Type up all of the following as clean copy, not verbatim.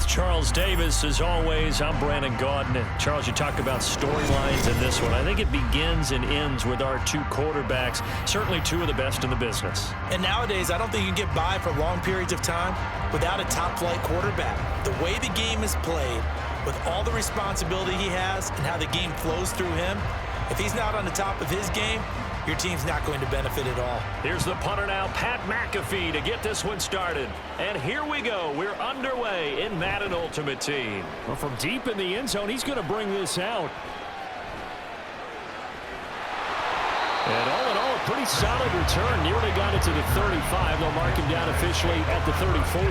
With Charles Davis, as always, I'm Brandon Gaudin. And Charles, you talk about storylines in this one. I think it begins and ends with our two quarterbacks, certainly two of the best in the business. And nowadays, I don't think you can get by for long periods of time without a top-flight quarterback. The way the game is played, with all the responsibility he has and how the game flows through him, if he's not on the top of his game, your team's not going to benefit at all. Here's the punter now, Pat McAfee, to get this one started. And here we go. We're underway in Madden Ultimate Team. Well, from deep in the end zone, he's going to bring this out. And all in all, a pretty solid return. Nearly got it to the 35. They'll mark him down officially at the 34.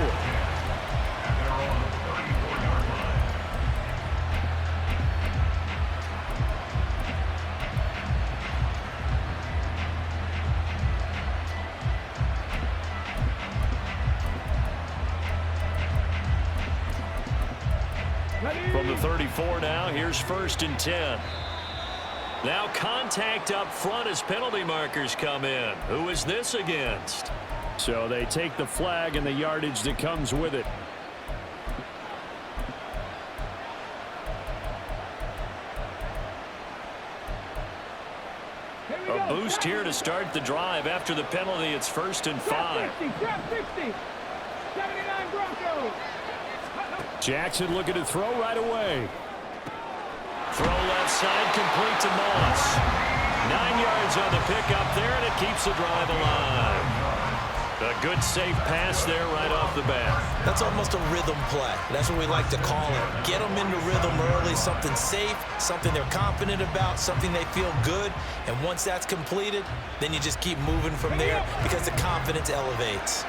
From the 34 now, here's 1st and 10. Now contact up front as penalty markers come in. Who is this against? So they take the flag and the yardage that comes with it. A boost here to start the drive. After the penalty, it's 1st and 5. 79 Broncos. Jackson looking to throw right away. Throw left side, complete to Moss. 9 yards on the pickup there, and it keeps the drive alive. A good, safe pass there right off the bat. That's almost a rhythm play. That's what we like to call it. Get them into rhythm early, something safe, something they're confident about, something they feel good. And once that's completed, then you just keep moving from there because the confidence elevates.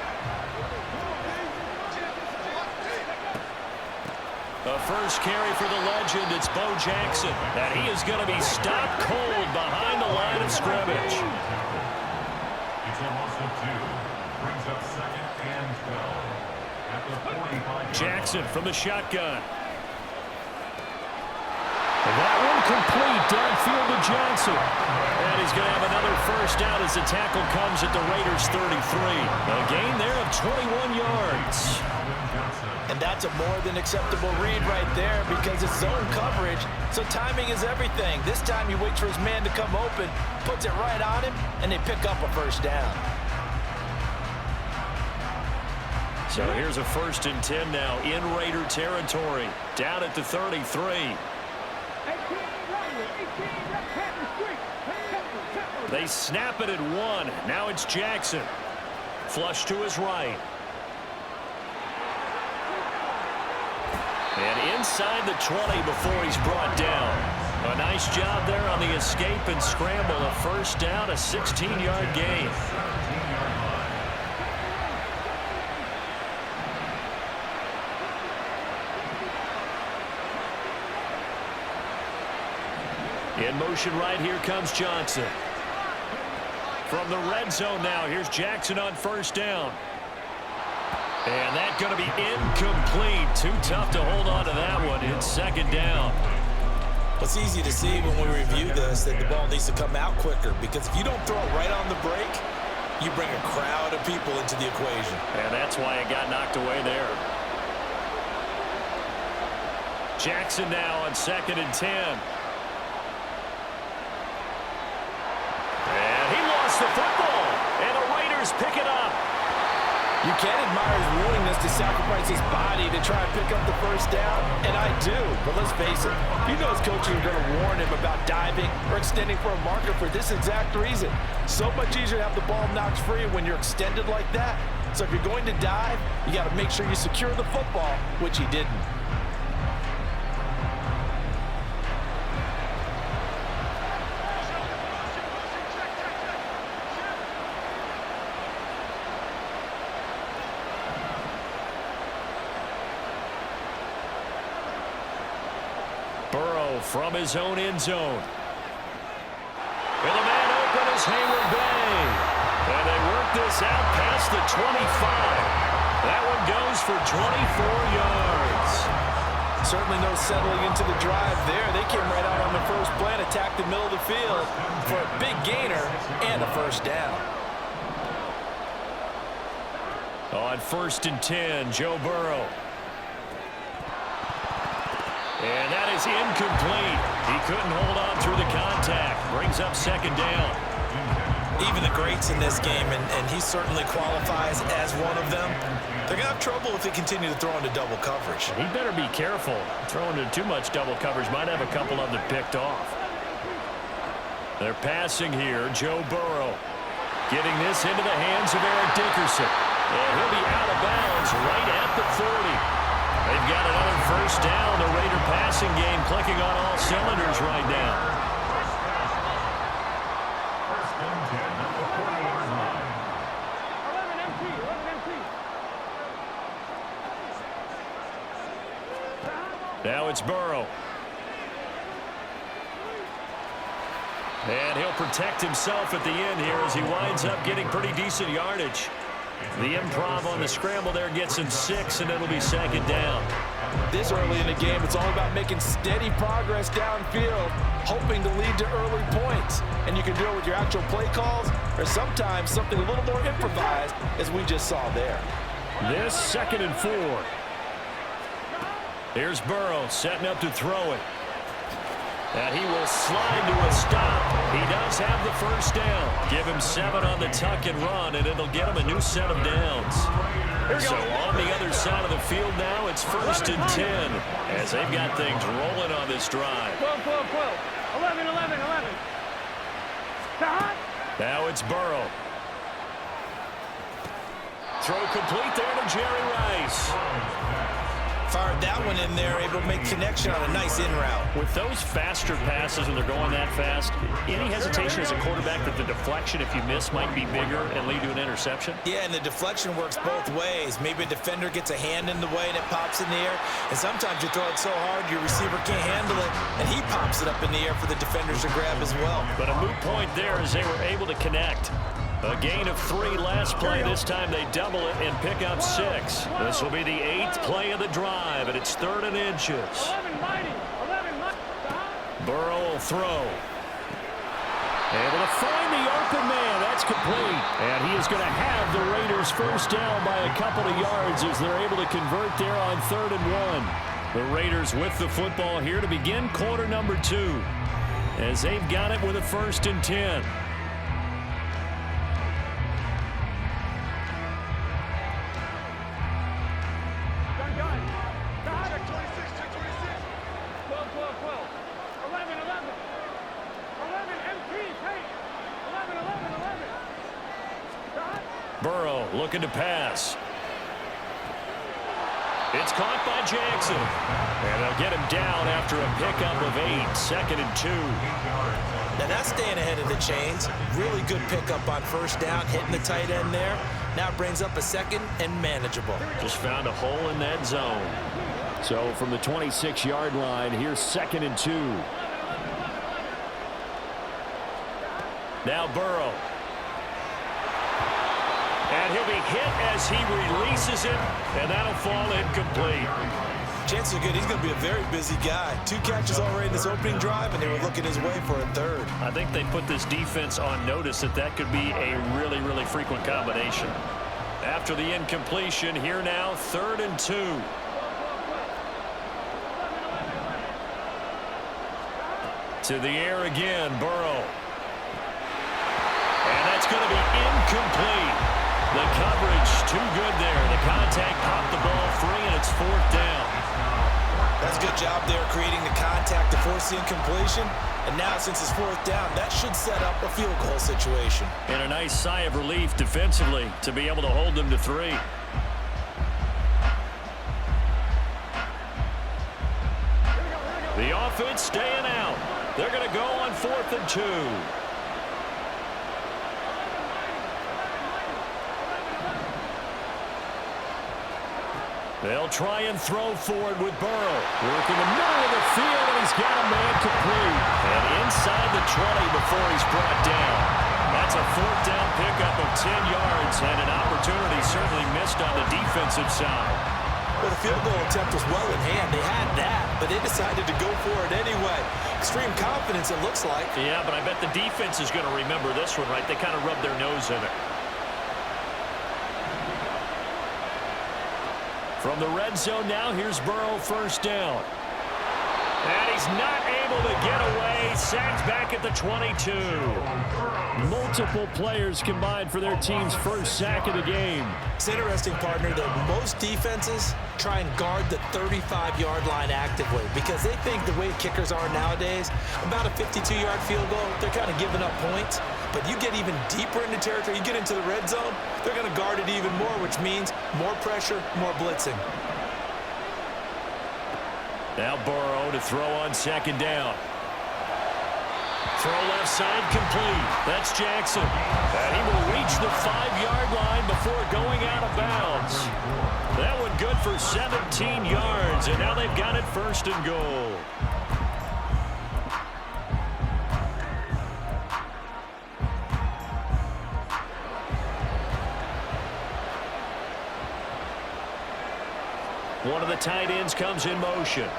The first carry for the legend, it's Bo Jackson. And he is going to be stopped cold behind the line of scrimmage. It's a loss of 2. Brings up 2nd and 12. At the 45. Jackson from the shotgun. And that one complete downfield to Johnson. And he's going to have another first down as the tackle comes at the Raiders' 33. A gain there of 21 yards. And that's a more than acceptable read right there because it's zone coverage, so timing is everything. This time you wait for his man to come open, puts it right on him, and they pick up a first down. So here's a 1st and 10 now in Raider territory, down at the 33. They snap it at 1. Now it's Jackson. Flush to his right. And inside the 20 before he's brought down. A nice job there on the escape and scramble. A first down, a 16-yard gain. In motion right here comes Johnson. From the red zone now, here's Jackson on 1st down. And that's going to be incomplete. Too tough to hold on to that one. It's 2nd down. It's easy to see when we review this that the ball needs to come out quicker because if you don't throw it right on the break, you bring a crowd of people into the equation. And that's why it got knocked away there. Jackson now on 2nd and 10. And he lost the football. And the Raiders pick it up. You can admire his willingness to sacrifice his body to try and pick up the first down, and I do. But let's face it, he knows coaches are going to warn him about diving or extending for a marker for this exact reason. So much easier to have the ball knocked free when you're extended like that. So if you're going to dive, you got to make sure you secure the football, which he didn't. Burrow from his own end zone. With a man open is Hayward Bay. And they work this out past the 25. That one goes for 24 yards. Certainly no settling into the drive there. They came right out on the first play and attacked the middle of the field for a big gainer and a first down. On 1st and 10, Joe Burrow. And that is incomplete. He couldn't hold on through the contact. Brings up second down. Even the greats in this game, and he certainly qualifies as one of them, they're going to have trouble if they continue to throw into double coverage. He better be careful. Throwing into too much double coverage might have a couple of them picked off. They're passing here. Joe Burrow getting this into the hands of Eric Dickerson. And he'll be out of bounds right at the 40. They've got another first down. The Raider passing game clicking on all cylinders right now. Now it's Burrow. And he'll protect himself at the end here as he winds up getting pretty decent yardage. The improv on the scramble there gets him 6, and it'll be second down. This early in the game, it's all about making steady progress downfield, hoping to lead to early points. And you can do it with your actual play calls or sometimes something a little more improvised, as we just saw there. This 2nd and 4. Here's Burrow setting up to throw it. And he will slide to a stop. He does have the first down. Give him 7 on the tuck and run, and it'll get him a new set of downs. So on the other side of the field now, it's 1st and 10 as they've got things rolling on this drive. 12, 12, 12. 11, 11, 11. Now it's Burrow. Throw complete there to Jerry Rice. Fired that one in there, able to make connection on a nice in route. With those faster passes when they're going that fast, any hesitation as a quarterback that the deflection, if you miss, might be bigger and lead to an interception? Yeah, and the deflection works both ways. Maybe a defender gets a hand in the way and it pops in the air. And sometimes you throw it so hard your receiver can't handle it, and he pops it up in the air for the defenders to grab as well. But a moot point there as they were able to connect. A gain of 3 last play. This time they double it and pick up 6. This will be the 8th play of the drive, and it's 3rd and inches. Burrow will throw. Able to find the open man. That's complete. And he is going to have the Raiders first down by a couple of yards as they're able to convert there on 3rd and 1. The Raiders with the football here to begin quarter number 2 as they've got it with a 1st and 10. Burrow looking to pass. It's caught by Jackson. And they'll get him down after a pickup of 8. 2nd and 2. Now that's staying ahead of the chains. Really good pickup on first down, hitting the tight end there. Now it brings up a 2nd and manageable. Just found a hole in that zone. So from the 26-yard line, here's 2nd and 2. Now Burrow. And he'll be hit as he releases it, and that'll fall incomplete. Chances are good he's going to be a very busy guy. 2 catches already in this opening drive, and they were looking his way for a 3rd. I think they put this defense on notice that could be a really, really frequent combination. After the incompletion, here now, 3rd and 2. To the air again, Burrow. And that's going to be incomplete. The coverage too good there. The contact popped the ball free, and it's 4th down. That's a good job there creating the contact to force the incompletion. And now since it's 4th down, that should set up a field goal situation. And a nice sigh of relief defensively to be able to hold them to 3. The offense staying out. They're going to go on 4th and 2. They'll try and throw forward with Burrow. Working the middle of the field, and he's got a man complete. And inside the 20 before he's brought down. That's a 4th down pickup of 10 yards, and an opportunity certainly missed on the defensive side. Well, the field goal attempt was well in hand. They had that, but they decided to go for it anyway. Extreme confidence, it looks like. Yeah, but I bet the defense is going to remember this one, right? They kind of rubbed their nose in it. From the red zone now, here's Burrow first down. And he's not able to get away. Sacked back at the 22. Multiple players combined for their team's first sack of the game. It's interesting, partner, that most defenses try and guard the 35-yard line actively because they think the way kickers are nowadays, about a 52-yard field goal, they're kind of giving up points. But you get even deeper into territory, you get into the red zone, they're going to guard it even more, which means more pressure, more blitzing. Now Burrow to throw on second down. Throw left side complete. That's Jackson. And he will reach the 5-yard line before going out of bounds. That one good for 17 yards, and now they've got it first and goal. One of the tight ends comes in motion.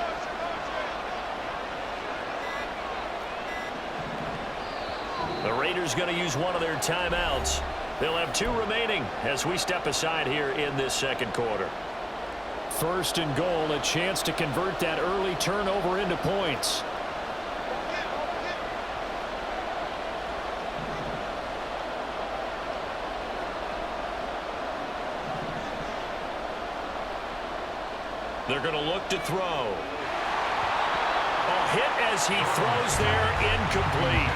The Raiders going to use one of their timeouts. They'll have 2 remaining as we step aside here in this second quarter. First and goal, a chance to convert that early turnover into points. They're going to look to throw. A hit as he throws there, incomplete.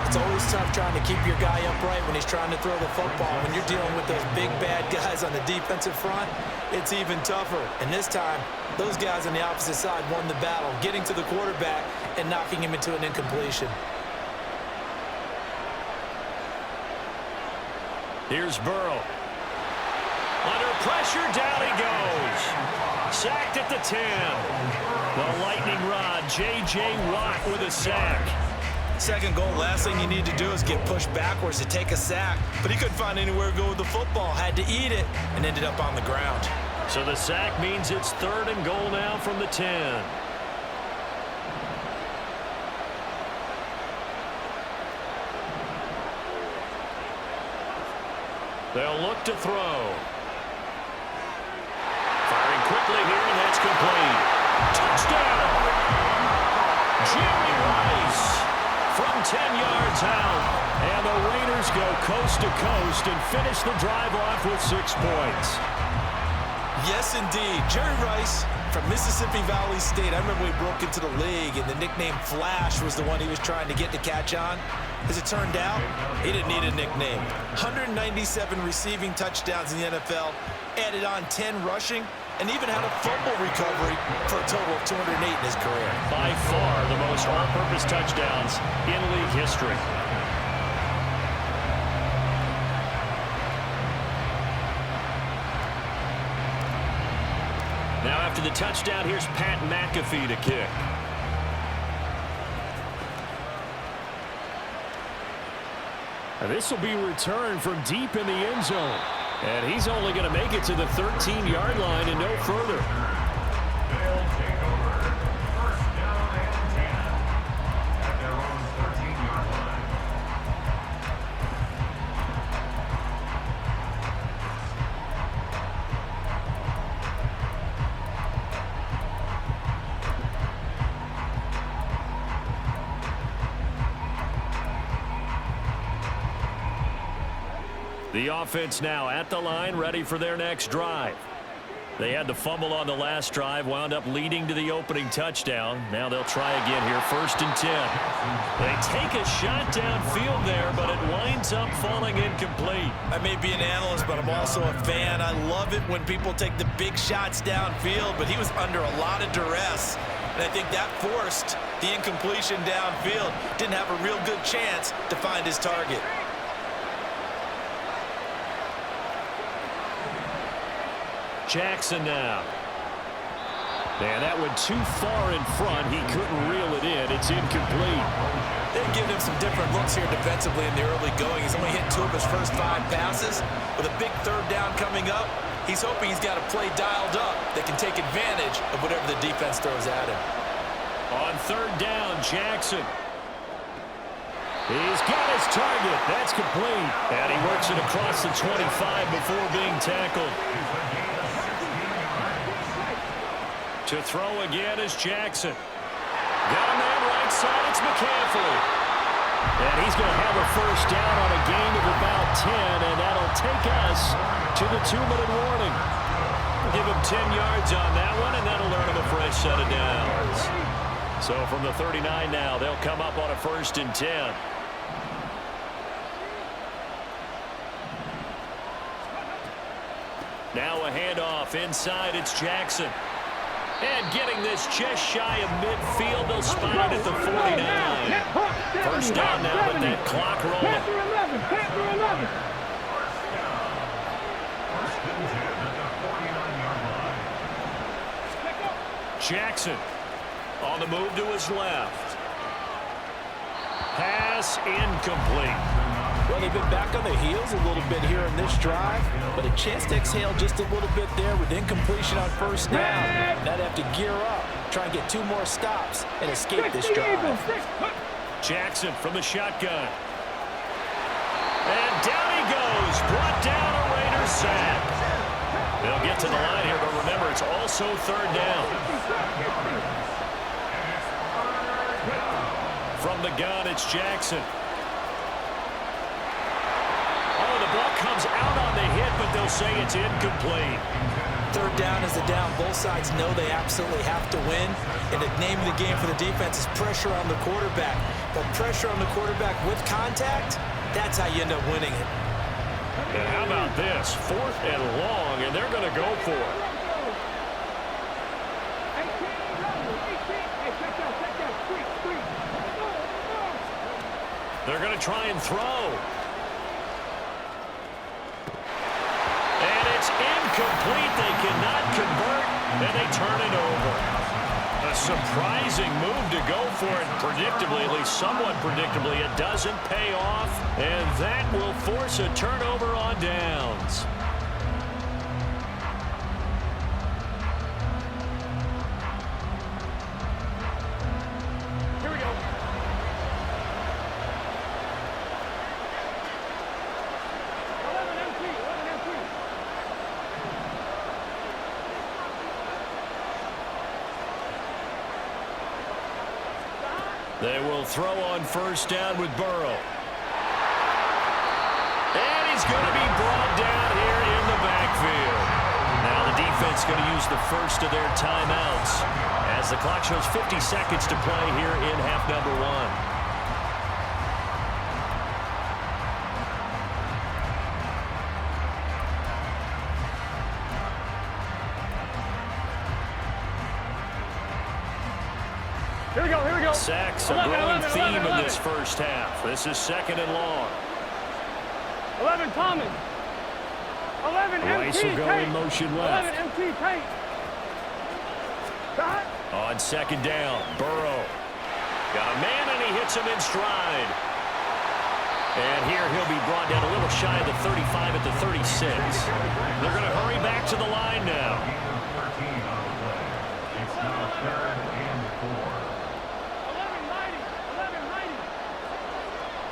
It's always tough trying to keep your guy upright when he's trying to throw the football. When you're dealing with those big, bad guys on the defensive front, it's even tougher. And this time, those guys on the opposite side won the battle, getting to the quarterback and knocking him into an incompletion. Here's Burrow. Under pressure, down he goes. Sacked at the 10. The lightning rod, J.J. Watt with a sack. Second goal, last thing you need to do is get pushed backwards to take a sack. But he couldn't find anywhere to go with the football. Had to eat it and ended up on the ground. So the sack means it's 3rd and goal now from the 10. They'll look to throw. Firing quickly here, and that's complete. Touchdown! Jerry Rice from 10 yards out. And the Raiders go coast to coast and finish the drive off with 6 points. Yes, indeed. Jerry Rice from Mississippi Valley State. I remember he broke into the league, and the nickname Flash was the one he was trying to get to catch on. As it turned out, he didn't need a nickname. 197 receiving touchdowns in the NFL, added on 10 rushing, and even had a fumble recovery for a total of 208 in his career. By far the most all-purpose touchdowns in league history. Now after the touchdown, here's Pat McAfee to kick. And this will be returned from deep in the end zone. And he's only going to make it to the 13-yard line and no further. They'll take over. First down and 10 at their own 13-yard line. The offense now at the line, ready for their next drive. They had the fumble on the last drive, wound up leading to the opening touchdown. Now they'll try again here, 1st and 10. They take a shot downfield there, but it winds up falling incomplete. I may be an analyst, but I'm also a fan. I love it when people take the big shots downfield, but he was under a lot of duress. And I think that forced the incompletion downfield. Didn't have a real good chance to find his target. Jackson now. And that went too far in front. He couldn't reel it in. It's incomplete. They've given him some different looks here defensively in the early going. He's only hit 2 of his first 5 passes. With a big 3rd down coming up, he's hoping he's got a play dialed up that can take advantage of whatever the defense throws at him. On 3rd down, Jackson. He's got his target. That's complete. And he works it across the 25 before being tackled. To throw again is Jackson. side, it's McCaffrey. And he's going to have a first down on a gain of about 10, and that'll take us to the 2-minute warning. Give him 10 yards on that one, and that'll earn him a fresh set of downs. So from the 39 now, they'll come up on a 1st and 10. Now a handoff inside, it's Jackson. And getting this just shy of midfield, they'll spot it at the 49. First down now with that clock rolling. Jackson on the move to his left. Pass incomplete. Well, they've been back on their heels a little bit here in this drive, but a chance to exhale just a little bit there with incompletion on first down. Now they have to gear up, try and get 2 more stops, and escape this drive. Jackson from the shotgun. And down he goes. Brought down a Raiders sack. They'll get to the line here, but remember, it's also 3rd down. From the gun, it's Jackson. Oh, the ball comes out on the hit, but they'll say it's incomplete. 3rd down is the down. Both sides know they absolutely have to win. And the name of the game for the defense is pressure on the quarterback. But pressure on the quarterback with contact, that's how you end up winning it. And how about this? 4th and long, and they're going to go for it. They're going to try and throw. And it's incomplete. They cannot convert, and they turn it over. A surprising move to go for it. Predictably, at least somewhat predictably, it doesn't pay off, and that will force a turnover on downs. Here we go. They will throw on first down with Burrow. And he's going to be brought down here in the backfield. Now the defense going to use the first of their timeouts as the clock shows 50 seconds to play here in half number 1. Here we go, here we go. Sacks, a growing theme in this first half. This is 2nd and long. 11 Thomas. 11 Rice MT will go Tate. in motion left. 11 MT Tate. Stop. On 2nd down, Burrow. Got a man, and he hits him in stride. And here he'll be brought down a little shy of the 35 at the 36. They're going to hurry back to the line now. It's now 3rd and 4. 1190. 1190.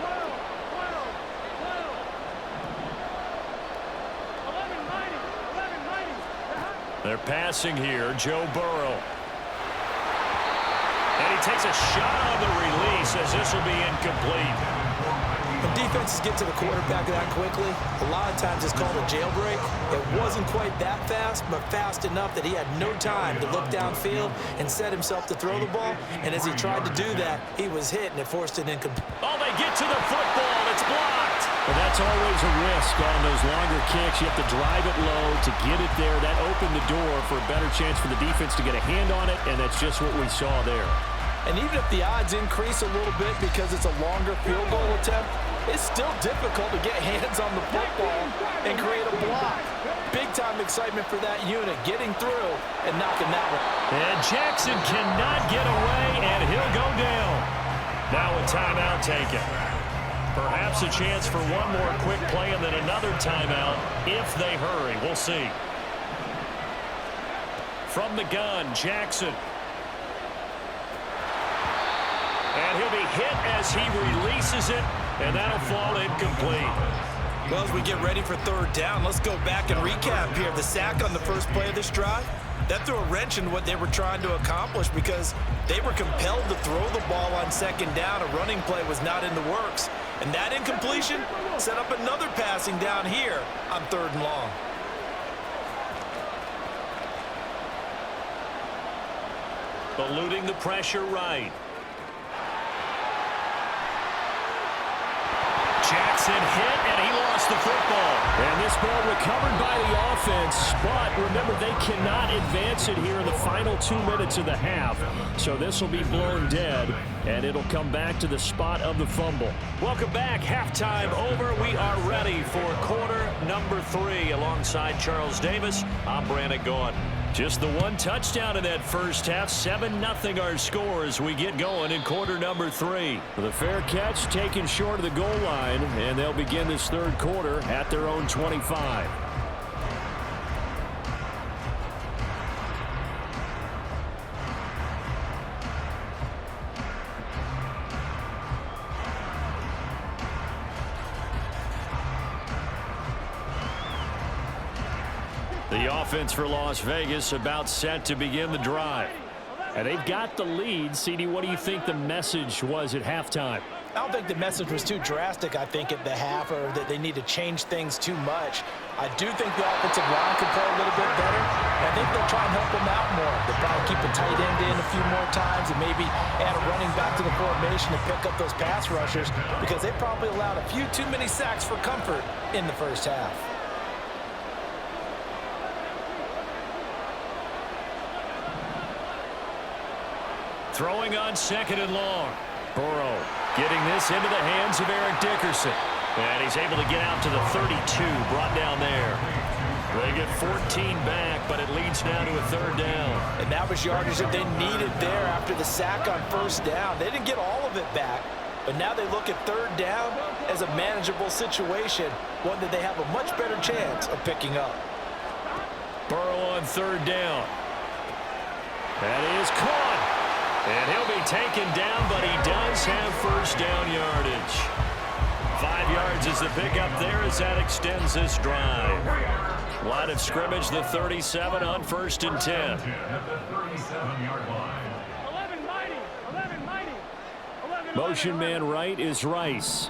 12. 12. 12. 1190. 1190. They're passing here, Joe Burrow. And he takes a shot on the release as this will be incomplete. When defenses get to the quarterback that quickly, a lot of times it's called a jailbreak. It wasn't quite that fast, but fast enough that he had no time to look downfield and set himself to throw the ball. And as he tried to do that, he was hit, and it forced an incomplete. Oh, they get to the football. It's blocked. Well, that's always a risk on those longer kicks. You have to drive it low to get it there. That opened the door for a better chance for the defense to get a hand on it, and that's just what we saw there. And even if the odds increase a little bit because it's a longer field goal attempt, it's still difficult to get hands on the football and create a block. Big-time excitement for that unit, getting through and knocking that one. And Jackson cannot get away, and he'll go down. Now a timeout taken. Perhaps a chance for one more quick play and then another timeout if they hurry. We'll see. From the gun, Jackson. And he'll be hit as he releases it, and that'll fall incomplete. Well, as we get ready for 3rd down, let's go back and recap here. The sack on the first play of this drive, That threw a wrench in what they were trying to accomplish because they were compelled to throw the ball on second down. A running play was not in the works. And that incompletion set up another passing down here on 3rd and long. Eluding the pressure right. Jackson hit, and he lost the football. And this ball recovered by the offense, but remember, they cannot advance it here in the final 2 minutes of the half. So this will be blown dead, and it'll come back to the spot of the fumble. Welcome back. Halftime over. We are ready for quarter number 3. Alongside Charles Davis, I'm Brandon Gaudin. Just the one touchdown in that first half. 7-0 our score as we get going in quarter number 3. The fair catch taken short of the goal line, and they'll begin this 3rd quarter at their own 25. The offense for Las Vegas about set to begin the drive. And they've got the lead. CD, what do you think the message was at halftime? I don't think the message was too drastic, I think, at the half, or that they need to change things too much. I do think the offensive line could play a little bit better. I think they'll try and help them out more. They'll probably keep a tight end in a few more times and maybe add a running back to the formation to pick up those pass rushers, because they probably allowed a few too many sacks for comfort in the first half. Throwing on 2nd and long. Burrow getting this into the hands of Eric Dickerson. And he's able to get out to the 32, brought down there. They get 14 back, but it leads now to a 3rd down. And that was yardage that they needed there after the sack on 1st down. They didn't get all of it back, but now they look at 3rd down as a manageable situation, one that they have a much better chance of picking up. Burrow on 3rd down. That is caught. And he'll be taken down, but he does have 1st down yardage. 5 yards is the pickup there as that extends this drive. Line of scrimmage, the 37 on 1st and 10. At the 37-yard line. 11 mighty. 11 mighty. 11. Motion man right is Rice.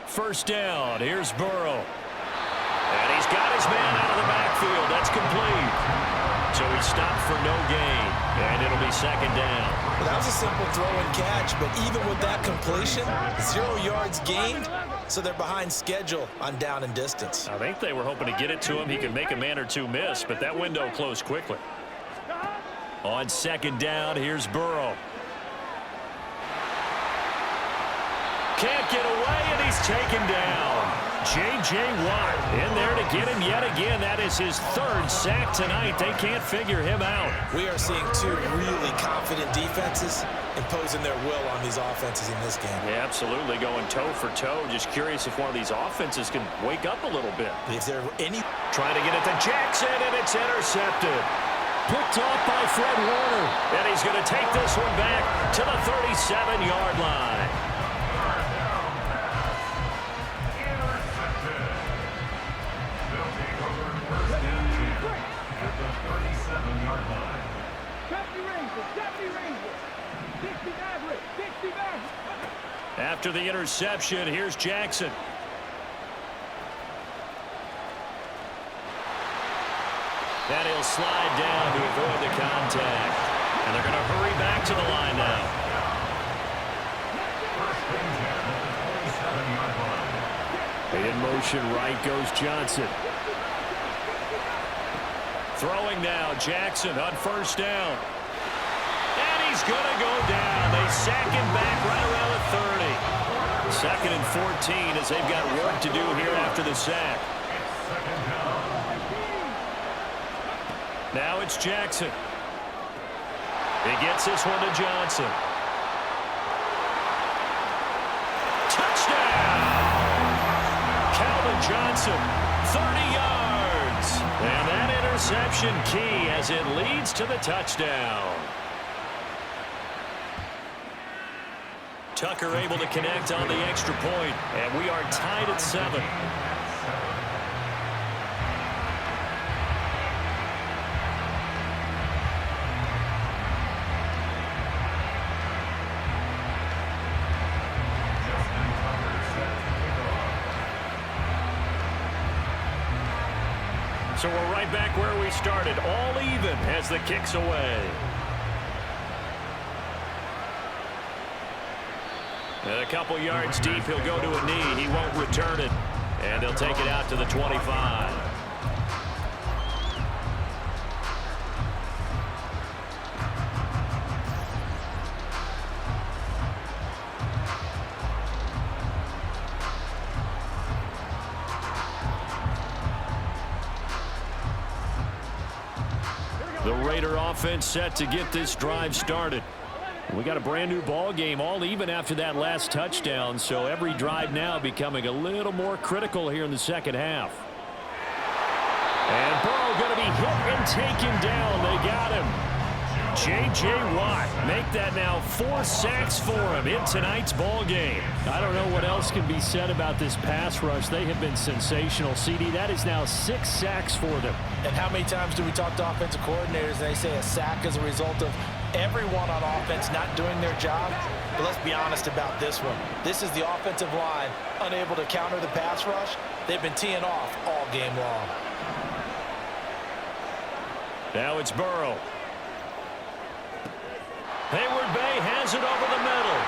1st down. Here's Burrow. And he's got his man out of the backfield. That's complete. So he stopped for no gain, and it'll be 2nd down. Well, that was a simple throw and catch, but even with that completion, 0 yards gained, so they're behind schedule on down and distance. I think they were hoping to get it to him. He could make a man or two miss, but that window closed quickly. On 2nd down, here's Burrow. Can't get away, and he's taken down. J.J. Watt in there to get him yet again. That is his 3rd sack tonight. They can't figure him out. We are seeing 2 really confident defenses imposing their will on these offenses in this game. Yeah, absolutely, going toe for toe. Just curious if one of these offenses can wake up a little bit. If there any Trying to get it to Jackson, and it's intercepted. Picked off by Fred Warner. And he's going to take this one back to the 37-yard line. After the interception, here's Jackson. And he'll slide down to avoid the contact. And they're going to hurry back to the line now. In motion, right goes Johnson. Throwing now, Jackson on 1st down. And he's going to go down. They sack him back right around the 30. 2nd and 14 as they've got work to do here after the sack. Now it's Jackson. He gets this one to Johnson. Touchdown! Calvin Johnson, 30 yards. And that interception key as it leads to the touchdown. Tucker able to connect on the extra point, and we are tied at 7. So we're right back where we started, all even as the kick's away. And a couple yards deep, he'll go to a knee. He won't return it. And they'll take it out to the 25. The Raider offense set to get this drive started. We got a brand new ball game, all even after that last touchdown, so every drive now becoming a little more critical here in the second half. And Burrow going to be hit and taken down. They got him. J.J. Watt make that now 4 sacks for him in tonight's ball game. I don't know what else can be said about this pass rush. They have been sensational. CD, that is now 6 sacks for them. And how many times do we talk to offensive coordinators and they say a sack is a result of everyone on offense not doing their job? But let's be honest about this one. This is the offensive line unable to counter the pass rush. They've been teeing off all game long. Now it's Burrow. Hayward Bay has it over the middle.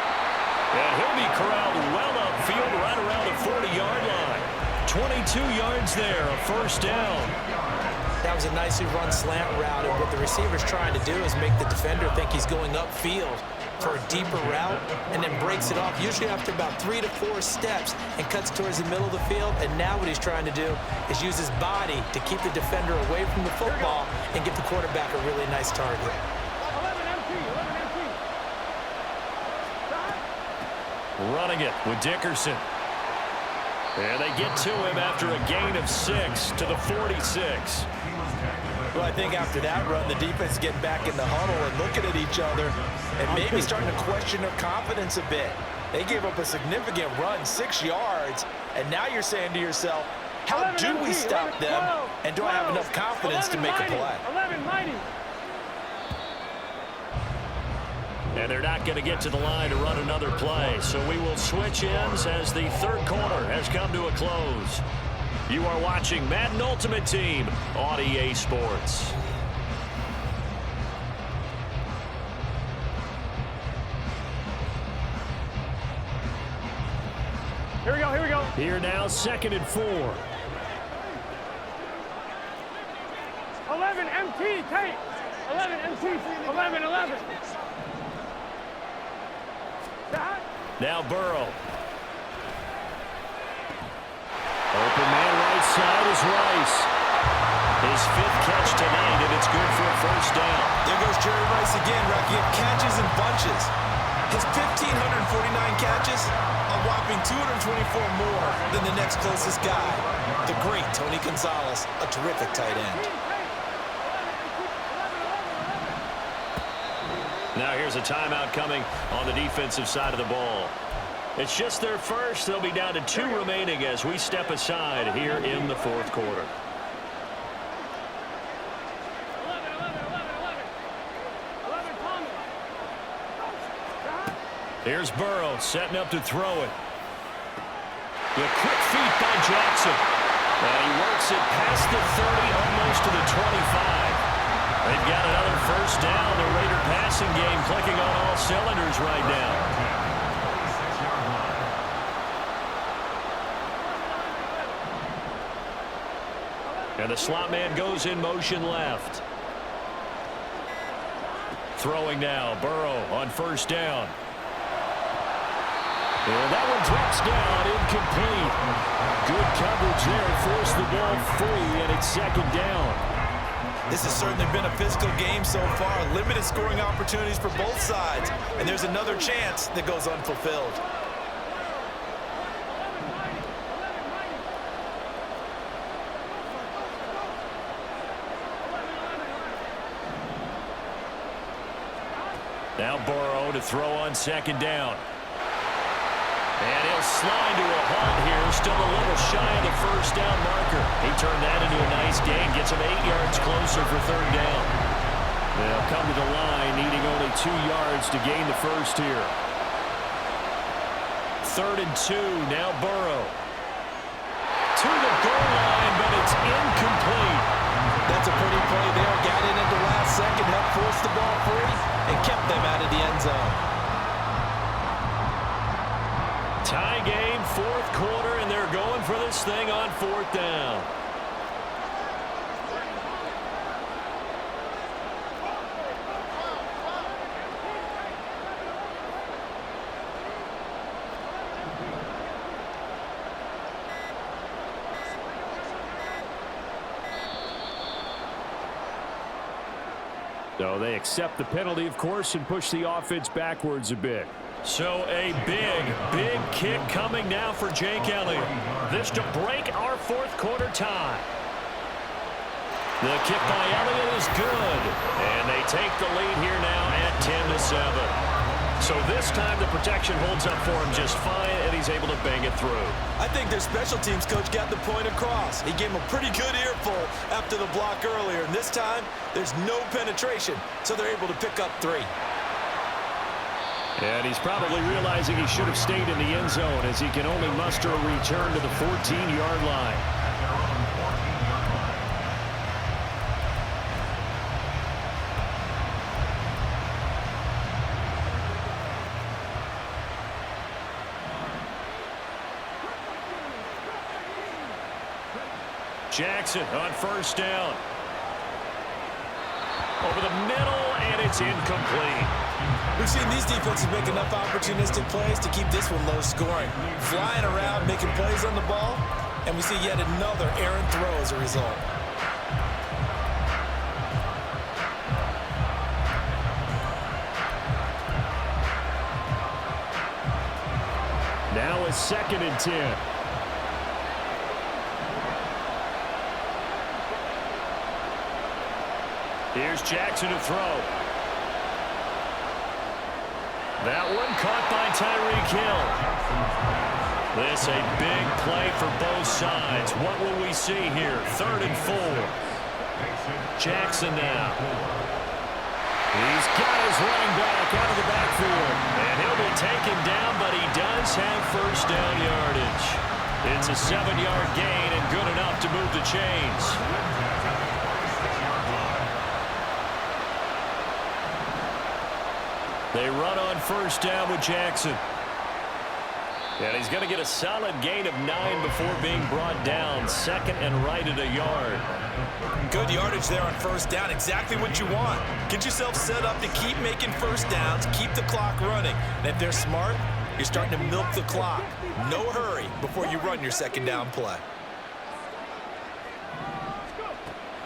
And he'll be corralled well upfield right around the 40-yard line. 22 yards there, a first down. That was a nicely run slant route, and what the receiver's trying to do is make the defender think he's going upfield for a deeper route and then breaks it off, usually after about 3 to 4 steps, and cuts towards the middle of the field. And now what he's trying to do is use his body to keep the defender away from the football and give the quarterback a really nice target. 11 empty, 11 empty. Running it with Dickerson. And they get to him after a gain of 6 to the 46. Well, I think after that run, the defense is getting back in the huddle and looking at each other and maybe starting to question their confidence a bit. They gave up a significant run, 6 yards, and now you're saying to yourself, how do we stop them, and do I have enough confidence to make a play? 11 mighty. And they're not going to get to the line to run another play. So we will switch ends as the third quarter has come to a close. You are watching Madden Ultimate Team on EA Sports. Here we go, here we go. Here now, 2nd and 4. 11 MT, tape. 11 MT, 11, 11. Now Burrow. Open man right side is Rice. His 5th catch tonight, and it's good for a first down. There goes Jerry Rice again, racking up catches and bunches. His 1,549 catches, a whopping 224 more than the next closest guy, the great Tony Gonzalez, a terrific tight end. Now here's a timeout coming on the defensive side of the ball. It's just their first. They'll be down to 2 remaining as we step aside here in the 4th quarter. 11, Thomas. Here's Burrow setting up to throw it. The quick feet by Jackson. And he works it past the 30, almost to the 25. They've got another first down. The Raider passing game clicking on all cylinders right now. And the slot man goes in motion left. Throwing now, Burrow on first down. And that one drops down, incomplete. Good coverage there, forced the ball free, and it's 2nd down. This has certainly been a physical game so far. Limited scoring opportunities for both sides. And there's another chance that goes unfulfilled. Now Burrow to throw on 2nd down. And he'll slide to a halt here. Still a little shy of the first down marker. He turned that into a nice gain. Gets him 8 yards closer for 3rd down. They'll come to the line, needing only 2 yards to gain the first here. 3rd and 2. Now Burrow. To the goal line, but it's incomplete. That's a pretty play there. Got in at the last second, helped force the ball free, and kept them out of the end zone. Tie game, fourth quarter, and they're going for this thing on fourth down. So they accept the penalty, of course, and push the offense backwards a bit. So a big kick coming now for Jake Elliott. This to break our fourth quarter tie. The kick by Elliott is good. And they take the lead here now at 10-7. So this time the protection holds up for him just fine, and he's able to bang it through. I think their special teams coach got the point across. He gave him a pretty good earful after the block earlier. And this time, there's no penetration, so they're able to pick up 3. And he's probably realizing he should have stayed in the end zone as he can only muster a return to the 14-yard line. Jackson on first down. Over the middle, and it's incomplete. We've seen these defenses make enough opportunistic plays to keep this one low scoring. Flying around, making plays on the ball, and we see yet another errant throw as a result. Now it's 2nd and 10. Here's Jackson to throw. That one caught by Tyreek Hill. This a big play for both sides. What will we see here? 3rd and 4. Jackson now. He's got his running back out of the backfield. And he'll be taken down, but he does have first down yardage. It's a 7-yard gain and good enough to move the chains. They run on first down with Jackson. And he's going to get a solid gain of 9 before being brought down. 2nd and right at a yard. Good yardage there on first down. Exactly what you want. Get yourself set up to keep making first downs, keep the clock running. And if they're smart, you're starting to milk the clock. No hurry before you run your 2nd down play.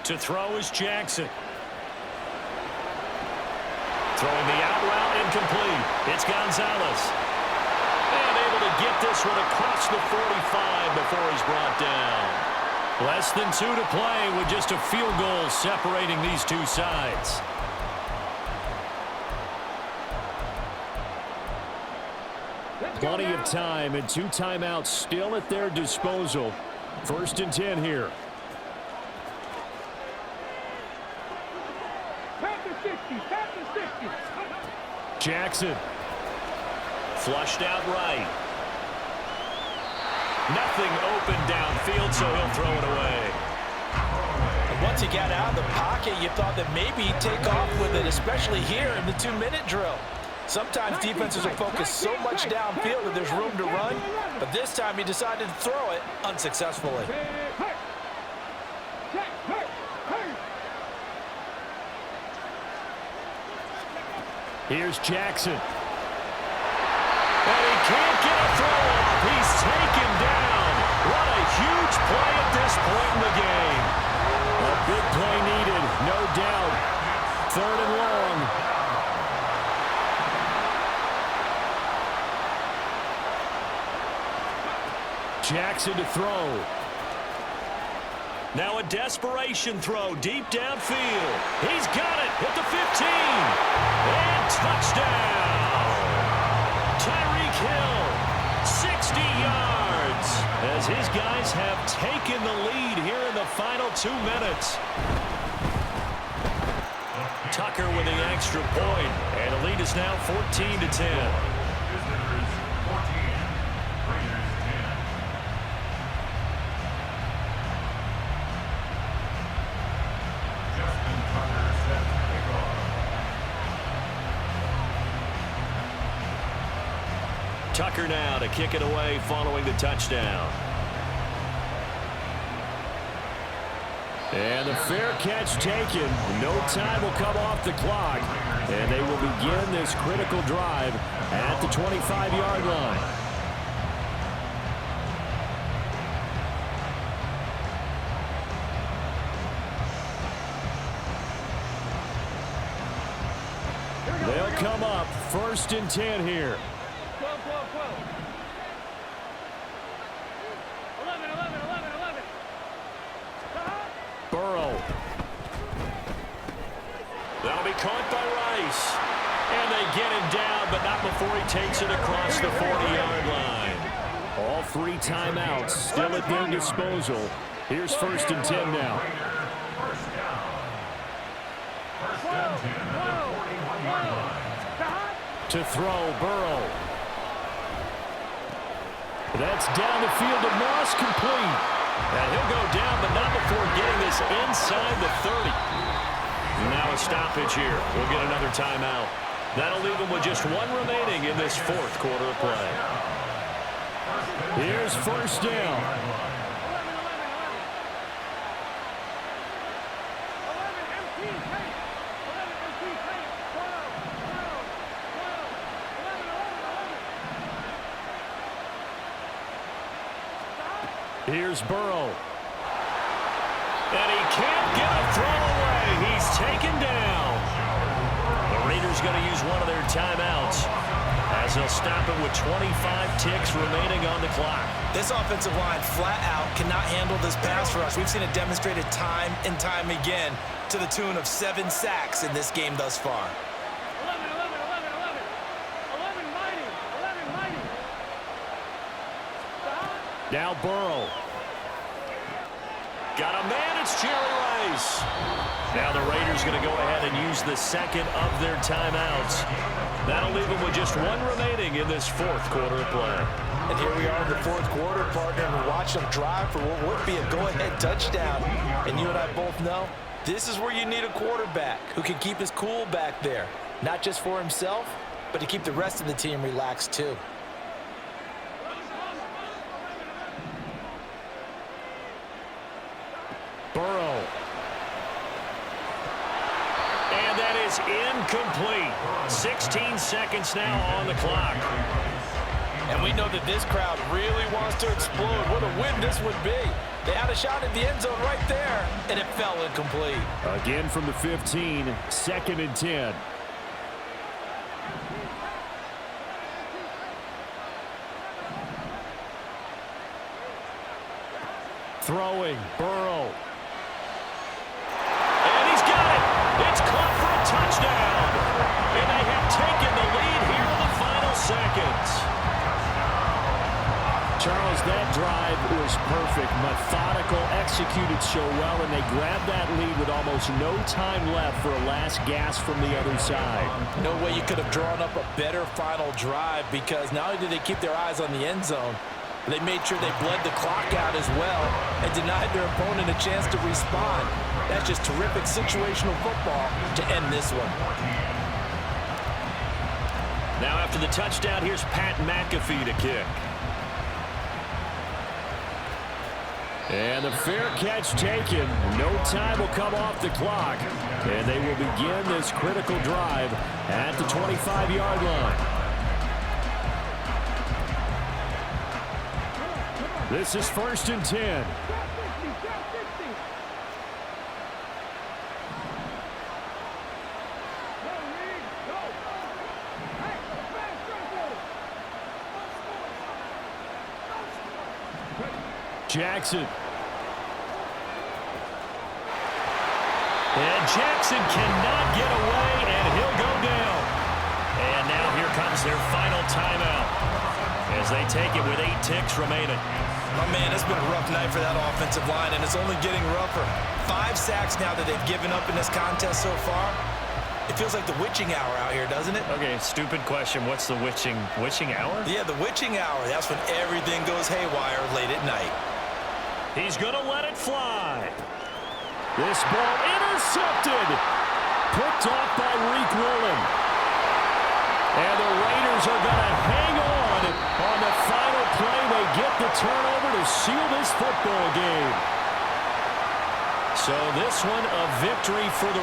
To throw is Jackson. Throwing the out route incomplete. It's Gonzalez. And able to get this one across the 45 before he's brought down. Less than 2 to play with just a field goal separating these two sides. Plenty of time and 2 timeouts still at their disposal. 1st and 10 here. Jackson. Flushed out right. Nothing open downfield, so he'll throw it away. And once he got out of the pocket, you thought that maybe he'd take off with it, especially here in the 2-minute drill. Sometimes defenses will focus so much downfield that there's room to run, but this time he decided to throw it unsuccessfully. Here's Jackson. And he can't get a throw off. He's taken down. What a huge play at this point in the game. A big play needed, no doubt. 3rd and long. Jackson to throw. Now a desperation throw deep downfield. He's got it at the 15. And touchdown. Tyreek Hill, 60 yards. As his guys have taken the lead here in the final 2 minutes. Tucker with the extra point. And the lead is now 14-10. Tucker now to kick it away following the touchdown. And the fair catch taken. No time will come off the clock. And they will begin this critical drive at the 25-yard line. They'll come up 1st and 10 here. 12, 12, 12. 11, 11, 11, 11. Burrow. That'll be caught by Rice. And they get him down, but not before he takes it across the 40-yard line. All 3 timeouts still at their disposal. Here's 1st and 10 now. To throw, Burrow. That's down the field to Moss, complete. And he'll go down, but not before getting this inside the 30. Now a stoppage here. We'll get another timeout. That'll leave him with just 1 remaining in this 4th quarter of play. Here's 1st down. Here's Burrow. And he can't get a throw away. He's taken down. The Raiders going to use one of their timeouts as they'll stop it with 25 ticks remaining on the clock. This offensive line flat out cannot handle this pass rush. We've seen it demonstrated time and time again to the tune of 7 sacks in this game thus far. 11, 11, 11, 11. 11 mighty. 11 mighty. Now Burrow. Got a man, it's Jerry Rice. Now the Raiders going to go ahead and use the 2nd of their timeouts. That'll leave them with just 1 remaining in this 4th quarter of play. And here we are in the 4th quarter, partner, and watch them drive for what would be a go-ahead touchdown. And you and I both know this is where you need a quarterback who can keep his cool back there. Not just for himself, but to keep the rest of the team relaxed too. Burrow. And that is incomplete. 16 seconds now on the clock. And we know that this crowd really wants to explode. What a win this would be. They had a shot at the end zone right there, and it fell incomplete. Again from the 15, 2nd and 10. Throwing, Burrow. And he's got it. It's caught for a touchdown. And they have taken the lead here in the final seconds. Charles, that drive was perfect. Methodical, executed so well, and they grabbed that lead with almost no time left for a last gasp from the other side. No way you could have drawn up a better final drive, because not only did they keep their eyes on the end zone, they made sure they bled the clock out as well and denied their opponent a chance to respond. That's just terrific situational football to end this one. Now after the touchdown, here's Pat McAfee to kick. And the fair catch taken. No time will come off the clock. And they will begin this critical drive at the 25-yard line. This is 1st and 10. Jackson. And Jackson cannot get away, and he'll go down. And now here comes their final timeout as they take it with 8 ticks remaining. Oh, man, it's been a rough night for that offensive line, and it's only getting rougher. 5 sacks now that they've given up in this contest so far. It feels like the witching hour out here, doesn't it? Okay, stupid question. What's the witching hour? Yeah, the witching hour. That's when everything goes haywire late at night. He's going to let it fly. This ball intercepted. Picked off by Reek Willen. And the Raiders are going to hang on turnover to seal this football game. So this one a victory for the